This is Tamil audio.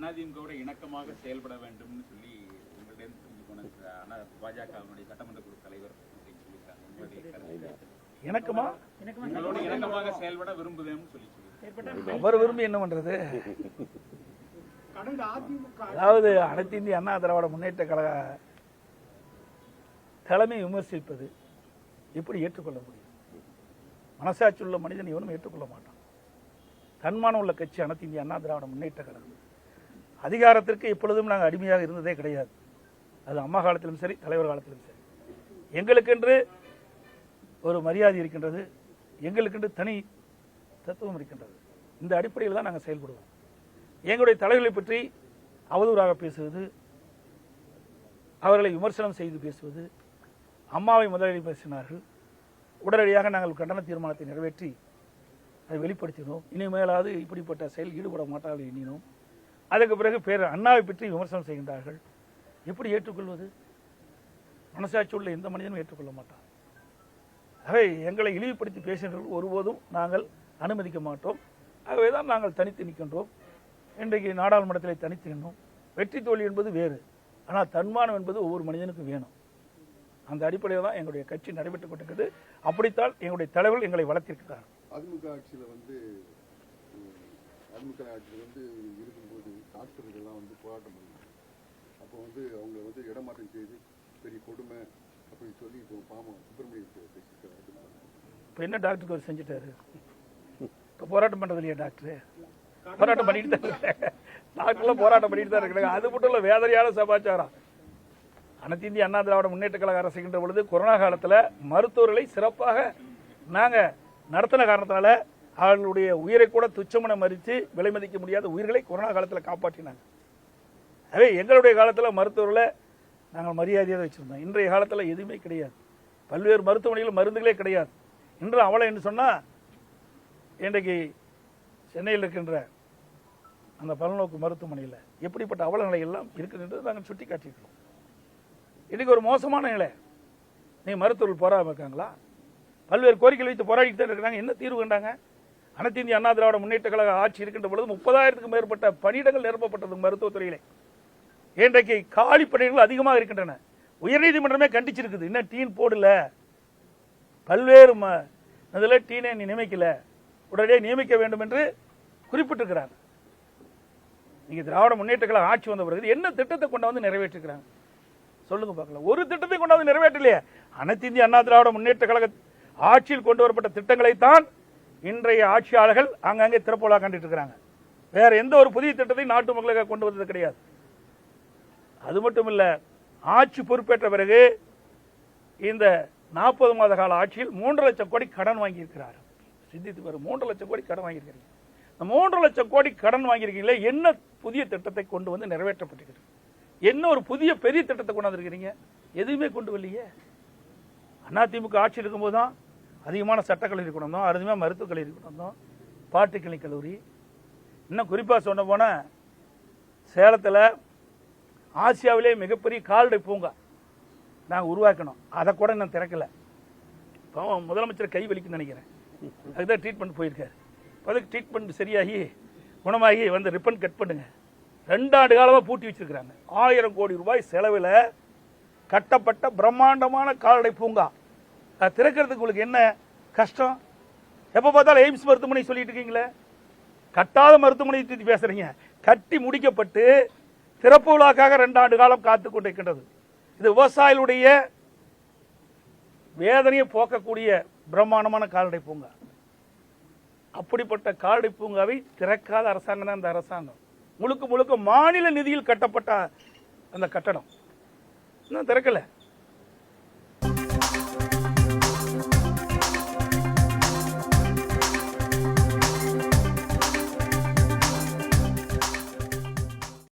அதிமுகவோட இணக்கமாக செயல்பட வேண்டும்னு சொல்லி உங்களிடம் பாஜகவினுடைய சட்டமன்ற குழு தலைவர் அப்படின்னு சொல்லியிருக்காங்க. இணக்கமாக செயல்பட விரும்புதேன்னு சொல்லி அவர் விரும்பி என்ன பண்றது? அதாவது அனைத்து இந்திய அண்ணா திராவிட முன்னேற்ற கழக தலைமை விமர்சிப்பது எப்படி ஏற்றுக்கொள்ள முடியும்? மனசாட்சி உள்ள மனிதன் இவனும் ஏற்றுக்கொள்ள மாட்டான். தன்மானம் உள்ள கட்சி அனைத்து இந்திய அண்ணா திராவிட முன்னேற்ற கழகம். அதிகாரத்திற்கு எப்பொழுதும் நாங்கள் அடிமையாக இருந்ததே கிடையாது. அது அம்மா காலத்திலும் சரி, தலைவர் காலத்திலும் சரி. எங்களுக்கென்று ஒரு மரியாதை இருக்கின்றது, எங்களுக்கென்று தனி தத்துவம் இருக்கின்றது. இந்த அடிப்படையில் தான் நாங்கள் செயல்படுவோம். எங்களுடைய தலைவர்களை பற்றி அவதூறாக பேசுவது, அவர்களை விமர்சனம் செய்து பேசுவது, அம்மாவை முதலில் பேசினார்கள், உடனடியாக நாங்கள் கண்டன தீர்மானத்தை நிறைவேற்றி அதை வெளிப்படுத்தினோம். இனிமேலாவது இப்படிப்பட்ட செயல் ஈடுபட மாட்டார்கள் எண்ணினோம். அதற்கு பிறகு அண்ணாவை பற்றி விமர்சனம் செய்கின்றார்கள். எப்படி ஏற்றுக்கொள்வது? மனசாட்சி உள்ள எந்த மனிதனும் ஏற்றுக்கொள்ள மாட்டான். ஆகவே எங்களை இழிவுபடுத்தி பேசுகின்றவர்கள் ஒருபோதும் நாங்கள் அனுமதிக்க மாட்டோம். ஆகவேதான் நாங்கள் தனித்து நிற்கின்றோம். இன்றைக்கு நாடாளுமன்றத்தில் தனித்து நின்றோம். வெற்றி தோல்வி என்பது வேறு, ஆனால் தன்மானம் என்பது ஒவ்வொரு மனிதனுக்கும் வேணும். அந்த அடிப்படையில் தான் எங்களுடைய கட்சி நடைபெற்றுக் கொண்டிருக்கிறது. அப்படித்தான் எங்களுடைய தலைவர்கள் எங்களை வளர்த்திருக்கிறார். அதிமுக ஆட்சியில் இருக்கும்போது டாக்டர்கள்லாம் போராட்டம் பண்ணுவாங்க. அப்போ அவங்க இடமாற்றம் செய்து பெரிய கொடுமை அப்படின்னு சொல்லி இப்போ பாவம் சுப்பிரமணியத்தை பேசியிருக்காரு. இப்போ என்ன டாக்டருக்கு அவர் செஞ்சுட்டாரு? இப்போ போராட்டம் பண்ணுறது இல்லையா டாக்டரு? போராட்டம் பண்ணிட்டு தான் இருக்காங்க. டாக்டர்லாம் போராட்டம் பண்ணிட்டு தான் இருக்கிறாங்க. அது மட்டும் இல்லை, வேதனையான சமாச்சாரம். அனைத்து இந்திய அண்ணா திராவிட முன்னேற்ற கழக அரசு செய்கின்ற பொழுது கொரோனா காலத்தில் மருத்துவர்களை சிறப்பாக நாங்கள் நடத்தின காரணத்தினால அவர்களுடைய உயிரை கூட துச்சமென மறித்து விலை மதிக்க முடியாத உயிர்களை கொரோனா காலத்தில் காப்பாற்றினாங்க. அதே எங்களுடைய காலத்தில் மருத்துவர்களை நாங்கள் மரியாதையாக வச்சுருந்தோம். இன்றைய காலத்தில் எதுவுமே கிடையாது. பல்வேறு மருத்துவமனைகள் மருந்துகளே கிடையாது. இன்று அவளை என்று சொன்னால் இன்றைக்கு சென்னையில் இருக்கின்ற அந்த பல்நோக்கு மருத்துவமனையில் எப்படிப்பட்ட அவல நிலை எல்லாம் இருக்குன்றது நாங்கள் சுட்டி காட்டியிருக்கிறோம். இன்றைக்கு ஒரு மோசமான நிலை. நீ மருத்துவர்கள் போராடாமல் இருக்காங்களா? பல்வேறு கோரிக்கைகள் வைத்து போராடிட்டு தான் இருக்கிறாங்க. என்ன தீர்வு கண்டாங்க? அனைத்து இந்திய அண்ணா திராவிட முன்னேற்ற கழக ஆட்சி இருக்கின்ற பொழுது 30,000க்கும் மேற்பட்ட பணியிடங்கள் நிரப்பப்பட்டது மருத்துவத்துறையிலே. இன்றைக்கு காலி பணியிடங்கள் அதிகமாக இருக்கின்றன. உயர்நீதிமன்றமே கண்டிச்சிருக்குது. இன்னும் டீன் போடல, பல்வேறு அதில் டீனை நியமிக்கல, உடனடியாக நியமிக்க வேண்டும் என்று குறிப்பிட்டிருக்கிறாங்க. நீங்க திராவிட முன்னேற்ற கழக ஆட்சி வந்த பிறகு என்ன திட்டத்தை கொண்டாந்து நிறைவேற்றிருக்கிறாங்க சொல்லுங்க பார்க்கலாம். ஒரு திட்டத்தை கொண்டாந்து நிறைவேற்றலையே. அனைத்து இந்திய அண்ணா திராவிட முன்னேற்ற கழக ஆட்சியில் கொண்டு வரப்பட்ட திட்டங்களைத்தான் இன்றைய ஆட்சியாளர்கள் அங்கங்கே திறப்போலா கண்டிட்டு இருக்கிறாங்க. வேற எந்த ஒரு புதிய திட்டத்தையும் நாட்டு மக்களுக்கு கொண்டு வந்தது கிடையாது. அது மட்டும் இல்ல, ஆட்சி பொறுப்பேற்ற பிறகு இந்த 40 மாத கால ஆட்சியில் 3 லட்சம் கோடி கடன் வாங்கியிருக்கிறார். சிந்தித்து பாரு, 3 லட்சம் கோடி கடன் வாங்கியிருக்கிறீங்க. இந்த 3 லட்சம் கோடி கடன் வாங்கியிருக்கீங்களே, என்ன புதிய திட்டத்தை கொண்டு வந்து நிறைவேற்றப்பட்டிருக்கிறது? என்ன ஒரு புதிய பெரிய திட்டத்தை கொண்டாந்துருக்கிறீங்க? எதுவுமே கொண்டு வரலையே. அதிமுக ஆட்சி இருக்கும்போது தான் அதிகமான சட்டக்கல்லூரி கொண்டு வந்தோம், அதிகமாக மருத்துவக் கல்லூரி கொண்டு வந்தோம், பாலிடெக்னிக் கல்லூரி. இன்னும் குறிப்பாக சொன்ன போனால் சேலத்தில் ஆசியாவிலே மிகப்பெரிய கால்நடை பூங்கா நாங்கள் உருவாக்கணும். அதை கூட இன்னும் திறக்கலை. இப்போ முதலமைச்சர் கை வலிக்குன்னு நினைக்கிறேன். அதுதான் ட்ரீட்மெண்ட் போயிருக்காரு. அதுக்கு ட்ரீட்மெண்ட் சரியாகி குணமாகி வந்து ரிப்பன் கட் பண்ணுங்க. 2 ஆண்டு காலமாக பூட்டி வச்சிருக்கிறாங்க. 1000 கோடி ரூபாய் செலவில் கட்டப்பட்ட பிரம்மாண்டமான கால்நடை பூங்கா. அது திறக்கிறதுக்கு உங்களுக்கு என்ன கஷ்டம்? எப்போ பார்த்தாலும் எய்ம்ஸ் மருத்துவமனை சொல்லிட்டு இருக்கீங்களே, கட்டாத மருத்துவமனை பேசுறீங்க. கட்டி முடிக்கப்பட்டு திறப்பு விழாக்காக 2 ஆண்டு காலம் காத்து கொண்டிருக்கின்றது. இது விவசாயிகளுடைய வேதனையை போக்கக்கூடிய பிரம்மாண்டமான கால்நடை பூங்கா. அப்படிப்பட்ட கால்நடை பூங்காவை திறக்காத அரசாங்கம் தான் அந்த அரசாங்கம். முழுக்க முழுக்க மாநில நிதியில் கட்டப்பட்ட அந்த கட்டடம் இன்னும் திறக்கல.